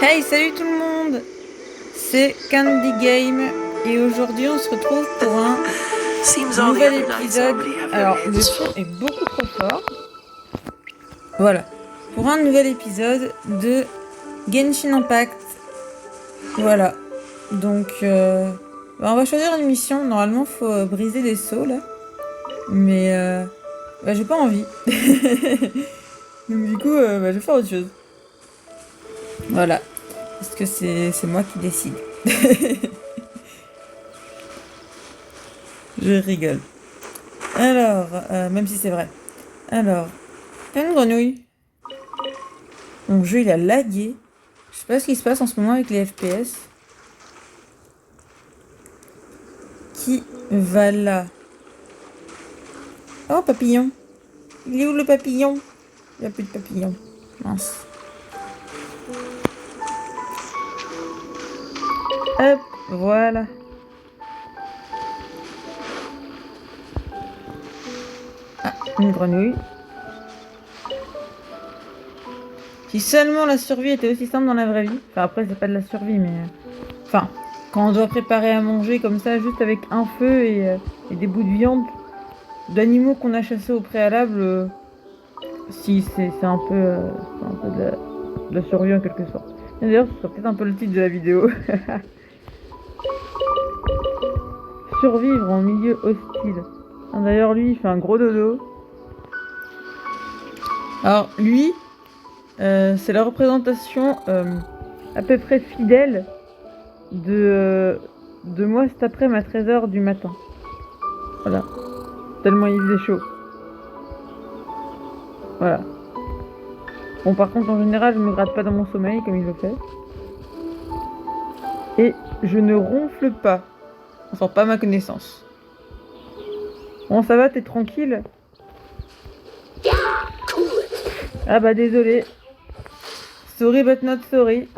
Hey, salut tout le monde! C'est Candy Game et aujourd'hui on se retrouve pour un nouvel épisode. Alors, le son est beaucoup trop fort. Voilà. Pour un nouvel épisode de Genshin Impact. Voilà. Donc, on va choisir une mission. Normalement, faut briser des seaux là. Mais, j'ai pas envie. Donc, du coup, je vais faire autre chose. Voilà. Parce que c'est moi qui décide. Je rigole. Alors, même si c'est vrai. Alors, plein de grenouilles. Mon jeu, il a lagué. Je sais pas ce qui se passe en ce moment avec les FPS. Qui va là? Oh, papillon. Il est où le papillon? Il n'y a plus de papillon. Mince. Hop, voilà. Ah, une grenouille. Si seulement la survie était aussi simple dans la vraie vie. Enfin, après, c'est pas de la survie, mais... Enfin, quand on doit préparer à manger comme ça, juste avec un feu et des bouts de viande d'animaux qu'on a chassés au préalable, si c'est un peu de la survie en quelque sorte. Et d'ailleurs, ce sera peut-être un peu le titre de la vidéo. Survivre en milieu hostile. Ah, d'ailleurs, lui, il fait un gros dodo. Alors, lui, c'est la représentation à peu près fidèle de moi cet après-midi à 13h du matin. Voilà. Tellement il faisait chaud. Voilà. Bon, par contre, en général, je me gratte pas dans mon sommeil comme il le fait. Et je ne ronfle pas. Enfin, pas à ma connaissance. Bon, ça va, t'es tranquille? Ah bah, désolé. Sorry but not sorry.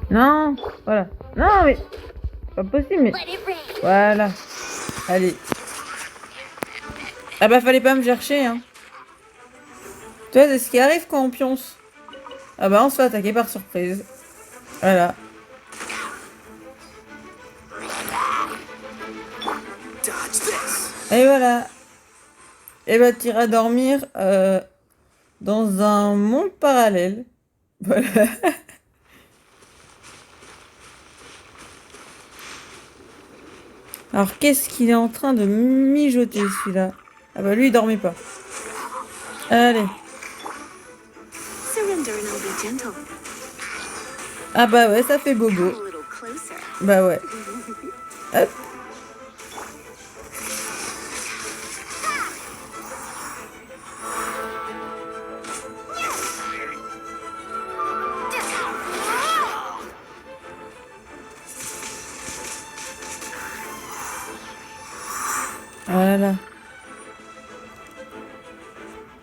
Non, voilà. Non, mais... Pas possible, mais... Voilà. Allez. Ah bah, fallait pas me chercher, hein. Tu vois, c'est ce qui arrive quand on pionce. Ah bah, on se fait attaquer par surprise. Voilà. Et voilà. Et bah, t'iras dormir dans un monde parallèle. Voilà. Alors, qu'est-ce qu'il est en train de mijoter, celui-là? Ah bah, lui, il dormait pas. Allez. Ah bah ouais, ça fait bobo. Bah ouais. Hop. Voilà.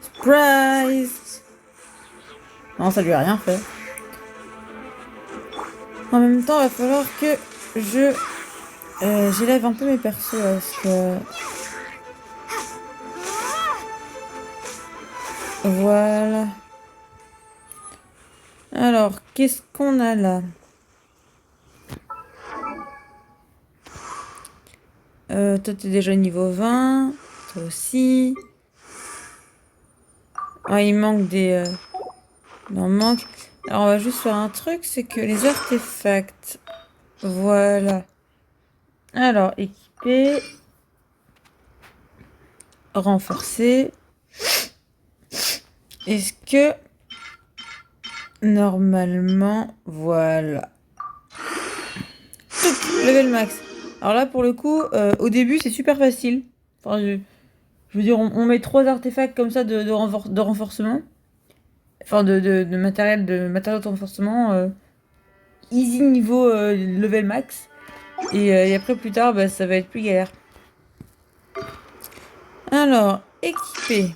Surprise! Non, ça lui a rien fait. En même temps, il va falloir que j'élève un peu mes persos parce que... Voilà. Alors, qu'est-ce qu'on a là? Toi, t'es déjà niveau 20. Toi aussi. Ah, il manque des... Il en manque. Alors, on va juste faire un truc, c'est que les artefacts... Voilà. Alors, équiper... Renforcer... Est-ce que... Normalement... Voilà. Level max. Alors là, pour le coup, au début, c'est super facile. Enfin, je veux dire, on met 3 artefacts comme ça de renforcement. Enfin, de matériel de renforcement. Easy niveau level max. Et après, plus tard, bah, ça va être plus galère. Alors, équiper.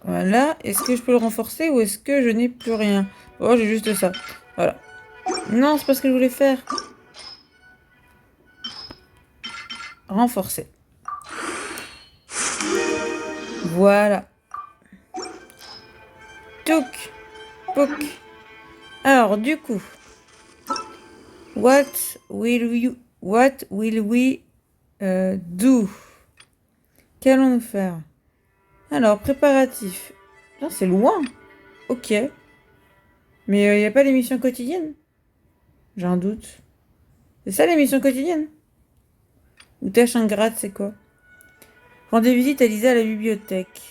Voilà. Est-ce que je peux le renforcer ou est-ce que je n'ai plus rien? Oh, j'ai juste ça. Voilà. Non, c'est pas ce que je voulais faire. Renforcer. Voilà. Touk. Pouk. Alors, du coup, what will we do? Qu'allons-nous faire? Alors, préparatif. Là, c'est loin. Ok. Mais il n'y a pas l'émission quotidienne? J'ai un doute. C'est ça l'émission quotidienne? Ou tâche ingrate, c'est quoi? Rendez visite à Lisa à la bibliothèque.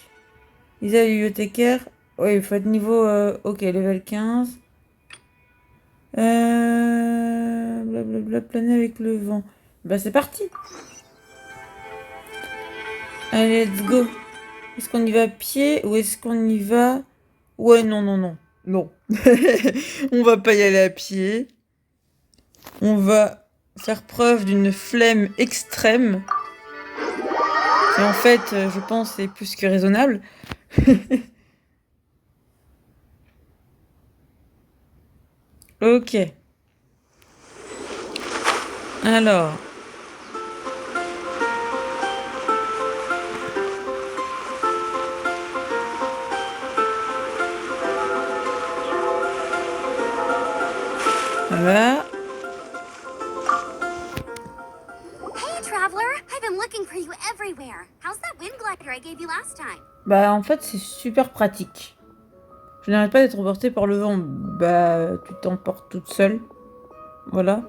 Lisa la bibliothécaire. Oui, il faut être niveau... ok, level 15. Blablabla, planer avec le vent. Bah c'est parti. Allez, let's go. Est-ce qu'on y va à pied ou est-ce qu'on y va... Ouais, non, non, non. Non. On va pas y aller à pied. On va faire preuve d'une flemme extrême. Et en fait, je pense, c'est plus que raisonnable. Ok. Alors. Voilà. Hey, traveler! I've been looking for you everywhere. How's that wind glider I gave you last time? Bah, en fait, c'est super pratique. Je n'arrête pas d'être emportée par le vent. Bah, tu t'emportes toute seule. Voilà.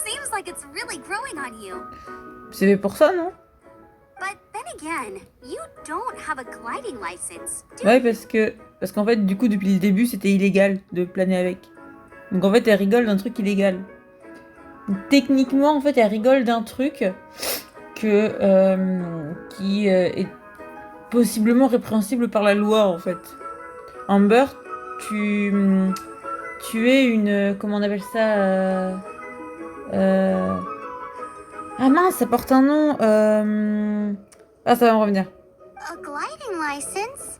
Seems like it's really growing on you. C'est fait pour ça, non? But then again, you don't have a gliding license, do Ouais, you? parce qu'en fait, du coup, depuis le début, c'était illégal de planer avec. Donc en fait, elle rigole d'un truc illégal. Donc, techniquement, en fait, elle rigole d'un truc qui est possiblement répréhensible par la loi, en fait. Amber, tu es une... Comment on appelle ça Ah mince, ça porte un nom. Ah, ça va me revenir. A gliding license?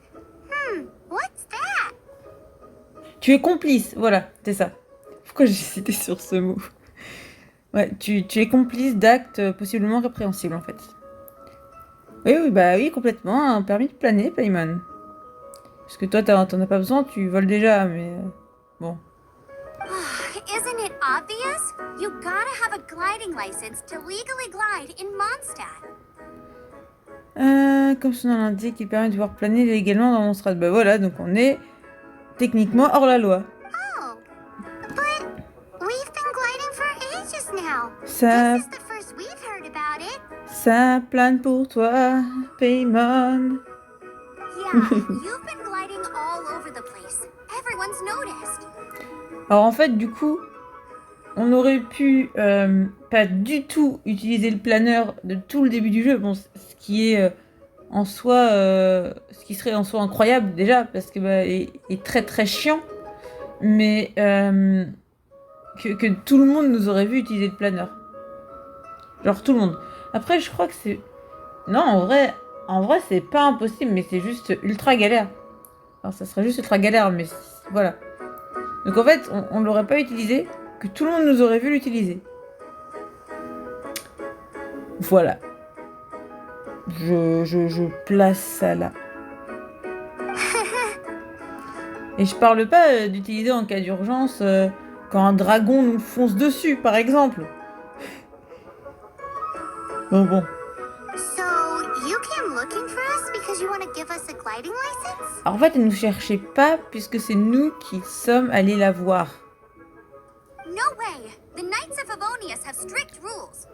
What's that? Tu es complice, voilà, c'est ça. Pourquoi j'ai cité sur ce mot? Ouais, tu es complice d'actes possiblement répréhensibles, en fait. Oui, bah oui, complètement. Un permis de planer, Paimon. Parce que toi, t'en as pas besoin, tu voles déjà, mais... bon. Isn't it obvious? You gotta have a gliding license to legally glide in Mondstadt. Comme son nom l'indique, il permet de pouvoir planer légalement dans Mondstadt. Bah voilà, donc on est techniquement hors la loi. Oh, but we've been gliding for ages now. Ça, This is the first we've heard about it. ça plane pour toi, Paimon. Yeah, you've been gliding all over the place. Everyone's noticed. Alors en fait, du coup, on aurait pu pas du tout utiliser le planeur de tout le début du jeu. Bon, ce qui est en soi, ce qui serait en soi incroyable déjà, parce que bah, est très très chiant. Mais que tout le monde nous aurait vu utiliser le planeur. Genre tout le monde. Après, je crois que c'est... Non, en vrai c'est pas impossible, mais c'est juste ultra galère. Enfin, ça serait juste ultra galère, mais voilà. Donc en fait, on l'aurait pas utilisé, que tout le monde nous aurait vu l'utiliser. Voilà. Je place ça là. Et je parle pas d'utiliser en cas d'urgence quand un dragon nous fonce dessus, par exemple. Bon. So, you came looking for us because you want to give us a gliding license? Alors, en fait, elle nous cherchait pas puisque c'est nous qui sommes allés la voir. No way! The Knights of Favonius have strict rules.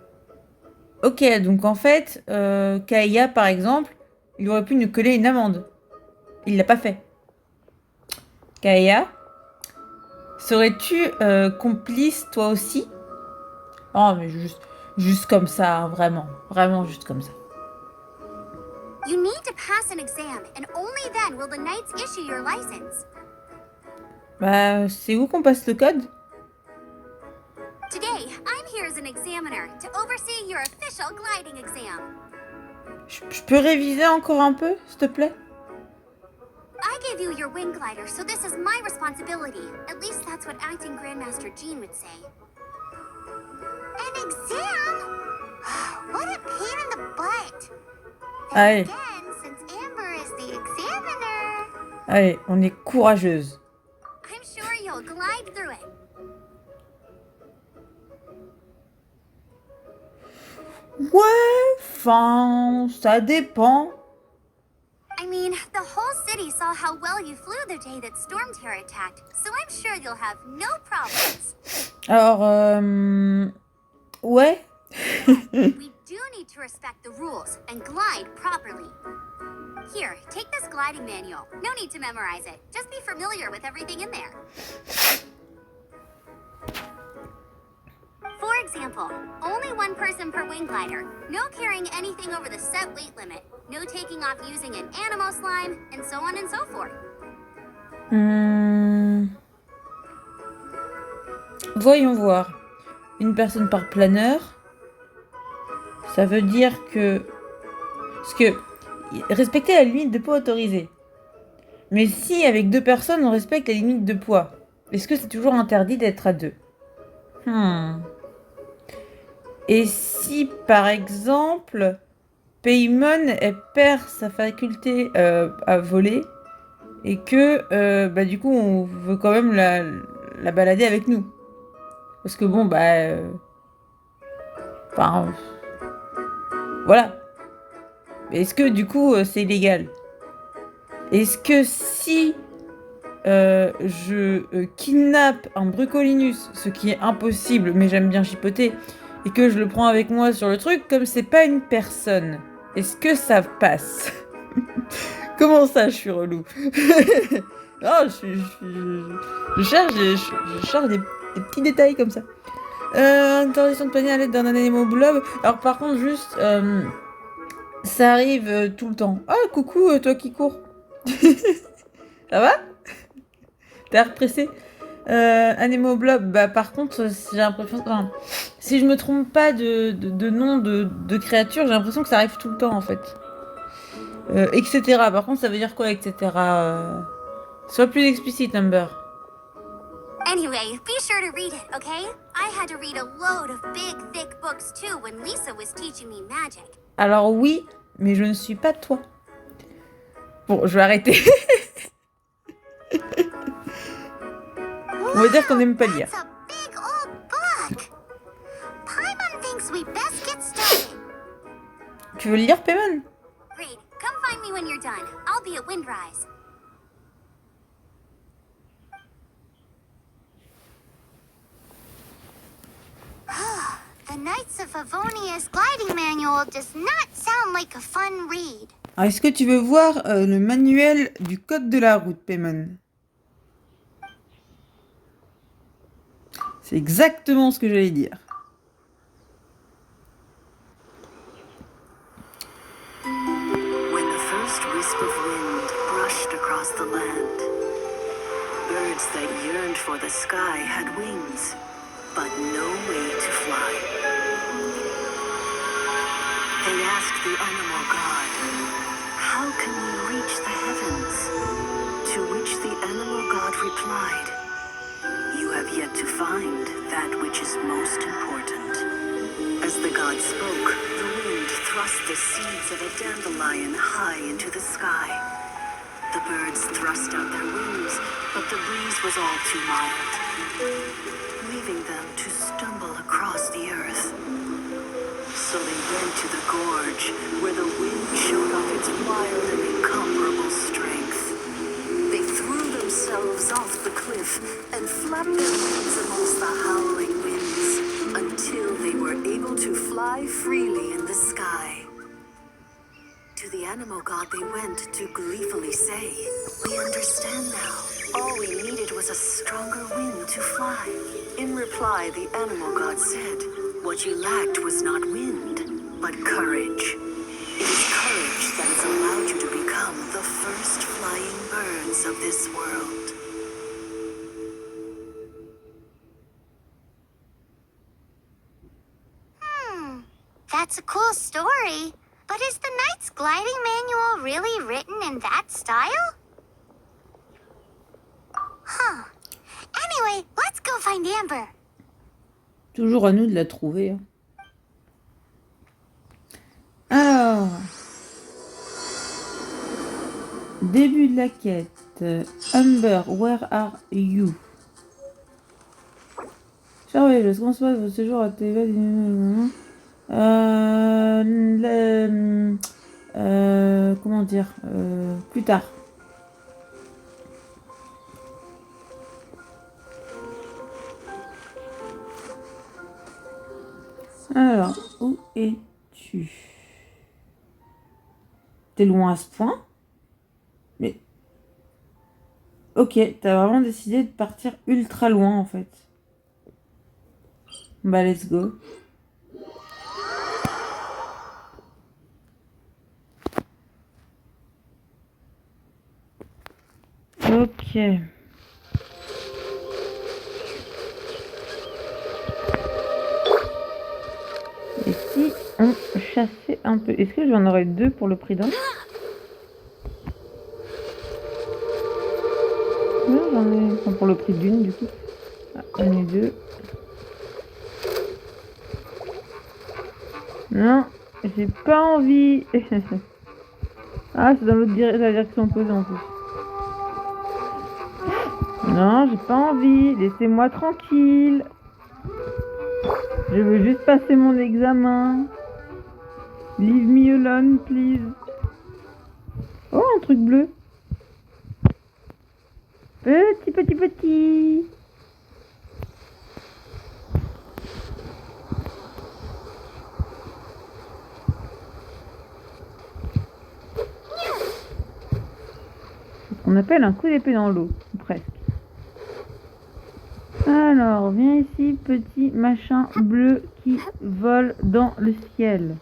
Ok, donc en fait, Kaia, par exemple, il aurait pu nous coller une amende. Il l'a pas fait. Kaia, serais-tu complice toi aussi? Oh, mais juste comme ça, hein, vraiment. Vraiment juste comme ça. You need to pass an exam, and only then will the Knights issue your license. Bah, c'est où qu'on passe le code? Today, I'm here as an examiner to oversee your official gliding exam. Je peux réviser encore un peu, s'il te plaît? I gave you your wing glider, so this is my responsibility. At least that's what acting Grandmaster Jean would say. An exam? What a pain in the butt. Allez. Again, since Amber is the examiner. Allez, on est courageuse. I'm you'll glide through it. Ouais, enfin, ça dépend. I mean, the whole city saw how well you flew the day that Storm Terror attacked, so I'm sure you'll have no problems. Alors, ouais. We do need to respect the rules and glide properly. Here, take this gliding manual. No need to memorize it. Just be familiar with everything in there. For example, only one person per wing glider. No carrying anything over the set weight limit. No taking off using an animal slime, and so on and so forth. Voyons voir. Une personne par planeur. Ça veut dire que... Parce que respecter la limite de poids autorisée. Mais si avec 2 personnes on respecte la limite de poids, est-ce que c'est toujours interdit d'être à 2? Et si par exemple Paimon elle perd sa faculté à voler et que du coup on veut quand même la balader avec nous. Parce que bon voilà. Est-ce que du coup c'est illégal? Est-ce que si je kidnappe un Brucolinus, ce qui est impossible, mais j'aime bien chipoter, et que je le prends avec moi sur le truc, comme c'est pas une personne, est-ce que ça passe? Comment ça, je suis relou? Non, je cherche des petits détails comme ça. Interdiction de planer à l'aide d'un animal blob. Alors par contre, juste, ça arrive tout le temps. Ah, coucou, toi qui cours. Ça va? T'as repressé? Animal blob, par contre, j'ai l'impression... Enfin, si je me trompe pas de nom de créature, j'ai l'impression que ça arrive tout le temps, en fait. Etc. Par contre, ça veut dire quoi, etc. Sois plus explicite, Amber. Anyway, be sure to read it, okay? I had to read a load of big, thick books too when Lisa was teaching me magic. Alors oui, mais je ne suis pas toi. Bon, je vais arrêter. On va dire qu'on n'aime pas lire. That's a big old book. Paimon thinks we best get started. Tu veux le lire, Paimon? Great. Come find me when you're done. I'll be at Windrise. The Knights of Favonius gliding manual does not sound like a fun read. Alors, est-ce que tu veux voir le manuel du code de la route, Paimon? C'est exactement ce que j'allais dire. When the first wisp of wind brushed across the land, birds that yearned for the sky had wings, but no way to fly. They asked the animal god, "How can we reach the heavens?" To which the animal god replied, "You have yet to find that which is most important." As the god spoke, the wind thrust the seeds of a dandelion high into the sky. The birds thrust out their wings, but the breeze was all too mild, leaving them to stumble across the earth. So they went to the gorge, where the wind showed off its wild and incomparable strength. They threw themselves off the cliff and flapped their wings amongst the howling winds, until they were able to fly freely in the sky. To the animal god they went to gleefully say, "We understand now. All we needed was a stronger wind to fly." In reply, the animal god said, "What you lacked was not wind, but courage. It is courage that has allowed you to become the first flying birds of this world." That's a cool story. But is the Knight's gliding manual really written in that style? Huh. Anyway, let's go find Amber. Toujours à nous de la trouver. Alors, début de la quête. Amber, where are you? Cher voyageuse, comment se passe votre séjour à Thévet? Comment dire plus tard. Alors, où es-tu? T'es loin à ce point? Mais... Ok, t'as vraiment décidé de partir ultra loin en fait. Bah, let's go. Ok. Et si on chassait un peu? Est-ce que j'en aurais 2 pour le prix d'un? Non, j'en ai... Enfin, pour le prix d'une du coup. Ah, j'en ai 2. Non, j'ai pas envie. Ah, c'est dans l'autre la direction opposée en plus. Non, j'ai pas envie. Laissez-moi tranquille. Je veux juste passer mon examen. Leave me alone, please. Oh, un truc bleu. Petit. C'est ce qu'on appelle un coup d'épée dans l'eau, presque. Alors, viens ici, petit machin bleu qui vole dans le ciel.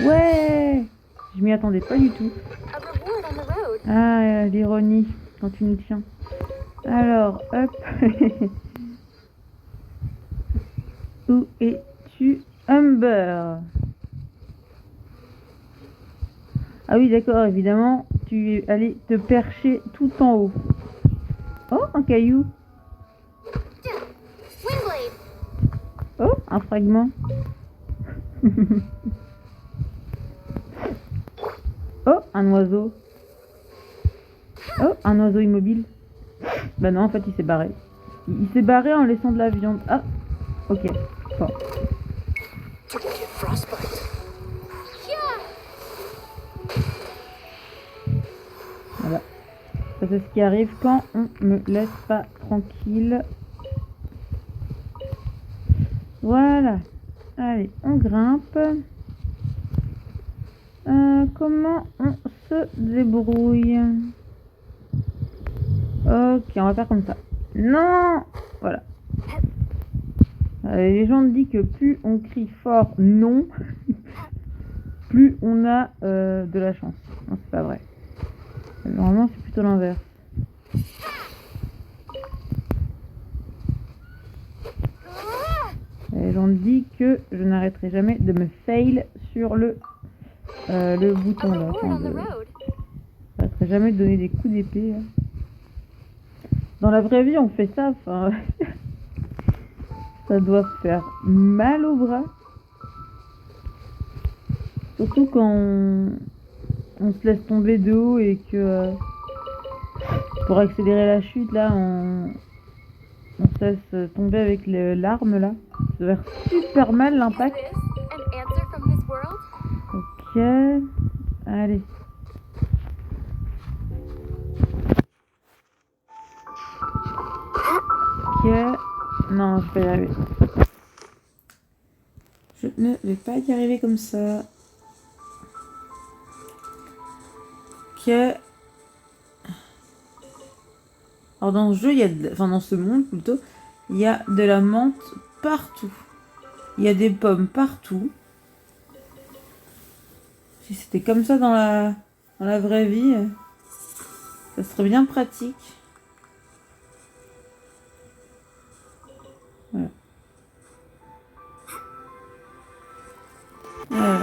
Ouais! Je m'y attendais pas du tout. Ah, l'ironie, quand tu nous tiens. Alors, hop. Où es-tu, Humber? Ah oui, d'accord, évidemment, tu es allé te percher tout en haut. Oh, un caillou. Oh, un fragment. Oh, un oiseau. Oh, un oiseau immobile. Bah non, en fait, il s'est barré. Il s'est barré en laissant de la viande. Ah, ok. Bon. Voilà. Ça, c'est ce qui arrive quand on me laisse pas tranquille. Voilà. Allez, on grimpe. Comment on se débrouille? Ok, on va faire comme ça. Non! Voilà. Les gens disent que plus on crie fort non, plus on a de la chance. Non, c'est pas vrai. Normalement, c'est plutôt l'inverse. Les gens disent que je n'arrêterai jamais de me fail sur le bouton là. Enfin, je n'arrêterai jamais de donner des coups d'épée. Dans la vraie vie, on fait ça. Enfin, ça doit faire mal au bras. Surtout quand on se laisse tomber de haut et que pour accélérer la chute, là, on se laisse tomber avec l'arme, là. Ça doit faire super mal l'impact. Ok. Allez. Ok. Non, je vais y arriver. Je ne vais pas y arriver comme ça. Ok. Alors dans ce jeu, il y a dans ce monde plutôt, il y a de la menthe partout. Il y a des pommes partout. Si c'était comme ça dans la vraie vie, ça serait bien pratique. Voilà. Alors.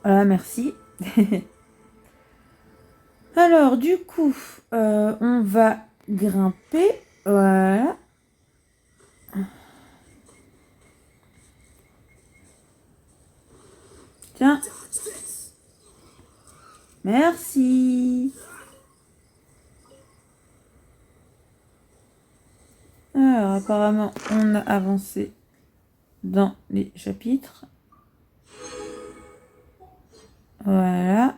Voilà, merci. Alors, du coup, on va grimper. Voilà. Tiens. Merci. Alors, apparemment, on a avancé dans les chapitres. Voilà.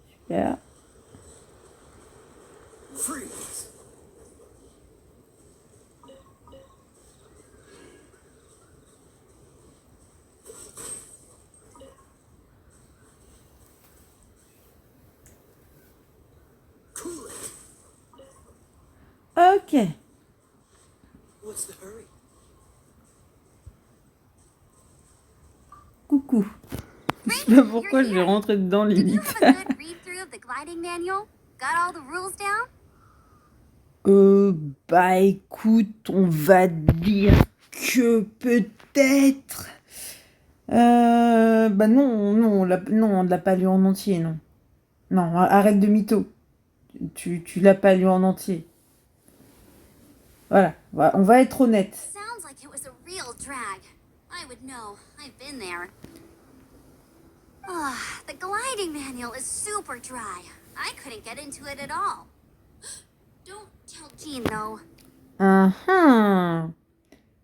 Super. Ok. Coucou. Je sais pas pourquoi je vais rentrer dedans Did you limite. have a good read-through of the gliding manual? Got all the rules down? Bah écoute, on va dire que peut-être. Bah non, on l'a pas lu en entier, non. Non, arrête de mytho. Tu l'as pas lu en entier. Voilà, on va être honnête. Sounds like it was a real drag. I would know. I've been there. The gliding manual is super dry. I couldn't get into it at all. Don't tell Jean, though.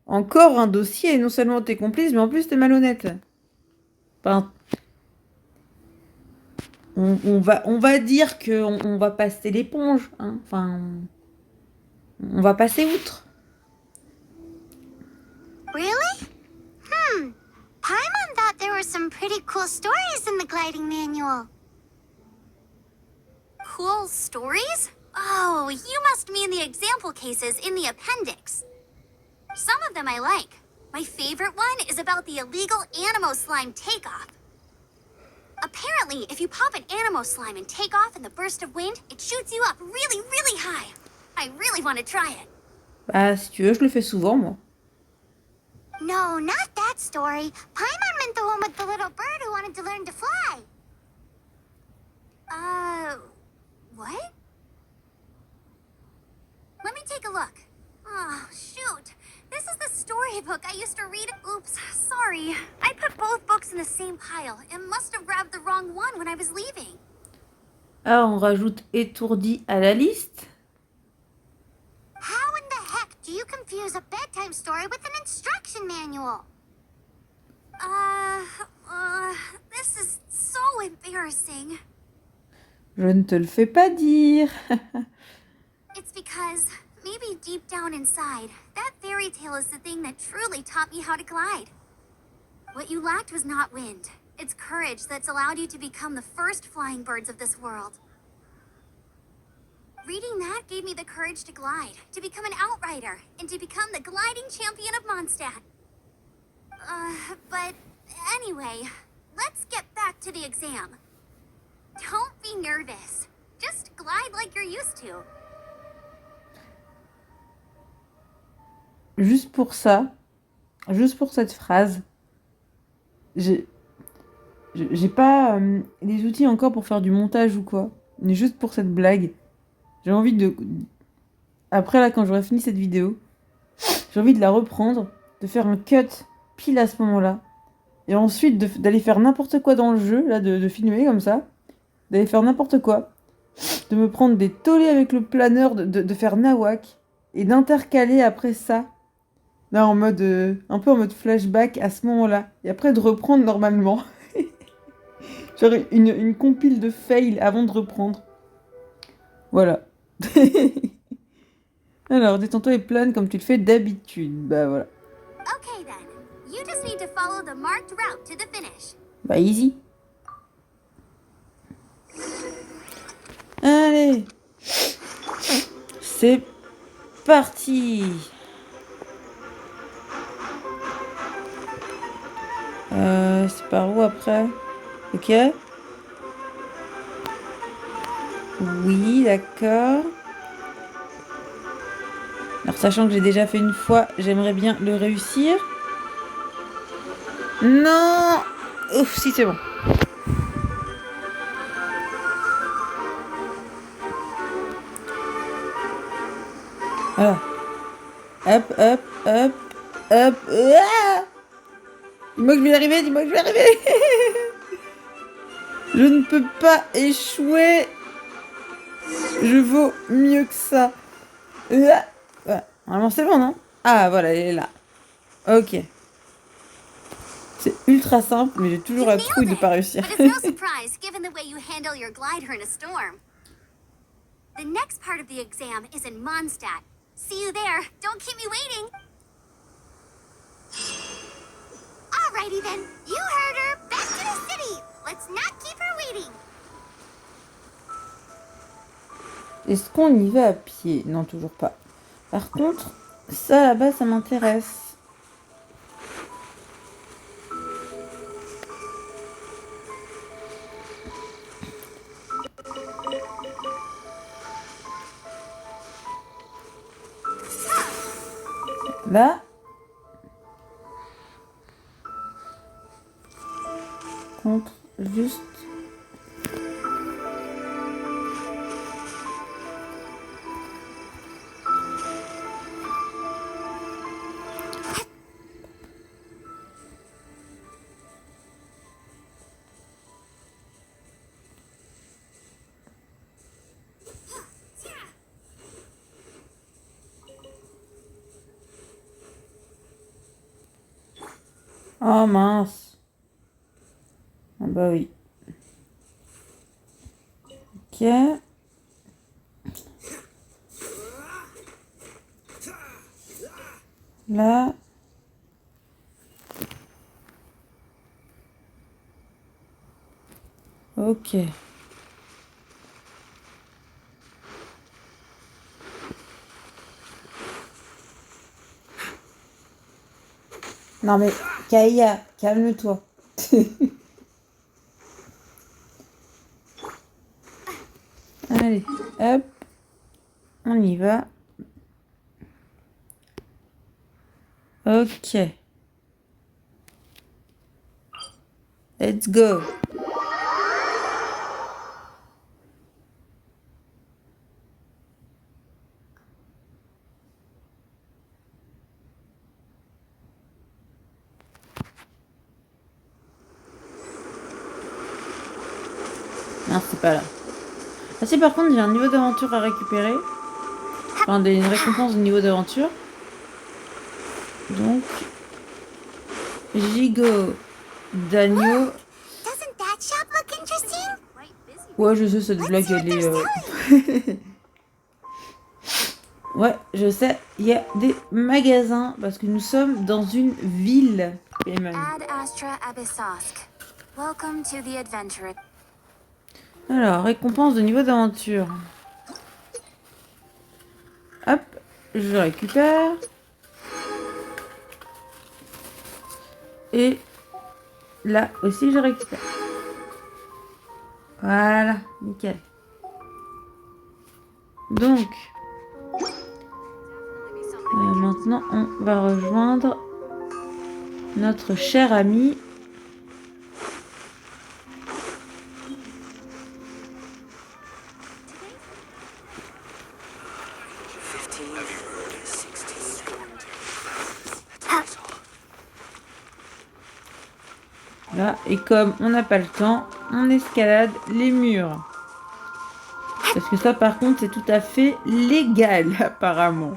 Encore un dossier, et non seulement t'es complice, mais en plus t'es malhonnête. Enfin, on va dire qu'on va passer l'éponge. Hein. Enfin, on va passer outre. Really? Paimon thought there were some pretty cool stories in the gliding manual. Cool stories? Oh, you must mean the example cases in the appendix. Some of them I like. My favorite one is about the illegal Animo slime takeoff. Apparently, if you pop an Animo slime and take off in the burst of wind, it shoots you up really, really high. I really want to try it. Bah, si tu veux, je le fais souvent, moi. No, not that story. Paimon meant the one with the little bird who wanted to learn to fly. What? Let me take a look. Oh, shoot. This is the storybook I used to read. Oops, sorry. I put both books in the same pile and must have grabbed the wrong one when I was leaving. Ah, on rajoute étourdi à la liste. How in the heck do you confuse a bedtime story with an instruction manual? This is so embarrassing. Je ne te le fais pas dire. It's because, maybe deep down inside, that fairy tale is the thing that truly taught me how to glide. What you lacked was not wind. It's courage that's allowed you to become the first flying birds of this world. Reading that gave me the courage to glide, to become an outrider, and to become the gliding champion of Mondstadt. But anyway, let's get back to the exam. Don't be nervous. Just glide like you're used to. Juste pour ça, juste pour cette phrase, j'ai pas les outils encore pour faire du montage ou quoi. Mais juste pour cette blague, j'ai envie de... Après là, quand j'aurai fini cette vidéo, j'ai envie de la reprendre, de faire un cut pile à ce moment-là. Et ensuite d'aller faire n'importe quoi dans le jeu, là, de filmer comme ça. D'aller faire n'importe quoi. De me prendre des tollés avec le planeur, de faire nawak. Et d'intercaler après ça. Là, en mode... un peu en mode flashback à ce moment-là. Et après de reprendre normalement. Genre une compile de fails avant de reprendre. Voilà. Alors, détends-toi et plane comme tu le fais d'habitude. Bah voilà. Okay then. You just need to follow the marked route to the finish. Bah easy. Allez. C'est parti. C'est par où après? Ok. Oui, d'accord. Alors, sachant que j'ai déjà fait une fois, j'aimerais bien le réussir. Non! Ouf, si, c'est bon. Voilà. Hop, hop, hop, hop. Ah, dis-moi que je vais y arriver, dis-moi que je vais y arriver. Je ne peux pas échouer. Je vaux mieux que ça. Ah. Ouais. Normalement, c'est bon, non? Ah, voilà, elle est là. Ok. C'est ultra simple, mais j'ai toujours la trouille de pas réussir. But it's no surprise, given the way you handle your glider in a storm. The next part of the exam is in Mondstadt. See you there. Don't keep me waiting. Alrighty then. You heard her. Back to the city. Let's not keep her waiting. Est-ce qu'on y va à pied? Non, toujours pas. Par contre, ça là-bas, ça m'intéresse. Là. Contre, juste. Oh mince. Ah bah oui. Ok. Là. Ok. Non mais, Kaya, calme-toi. Allez, hop. On y va. Ok. Let's go. Non, c'est pas là. Ah si, par contre, j'ai un niveau d'aventure à récupérer. Enfin, une récompense de niveau d'aventure. Donc, gigot d'agneau. Doesn't that shop look interesting? Ouais, je sais, cette blague, elle est... Ouais, je sais, il y a des magasins parce que nous sommes dans une ville. Ad Astra Abyssosk. Welcome to the adventure. Alors, récompense de niveau d'aventure. Hop, je récupère. Et là aussi, je récupère. Voilà, nickel. Donc, maintenant, on va rejoindre notre cher ami. Là, et comme on n'a pas le temps, on escalade les murs. Parce que ça, par contre, c'est tout à fait légal, apparemment.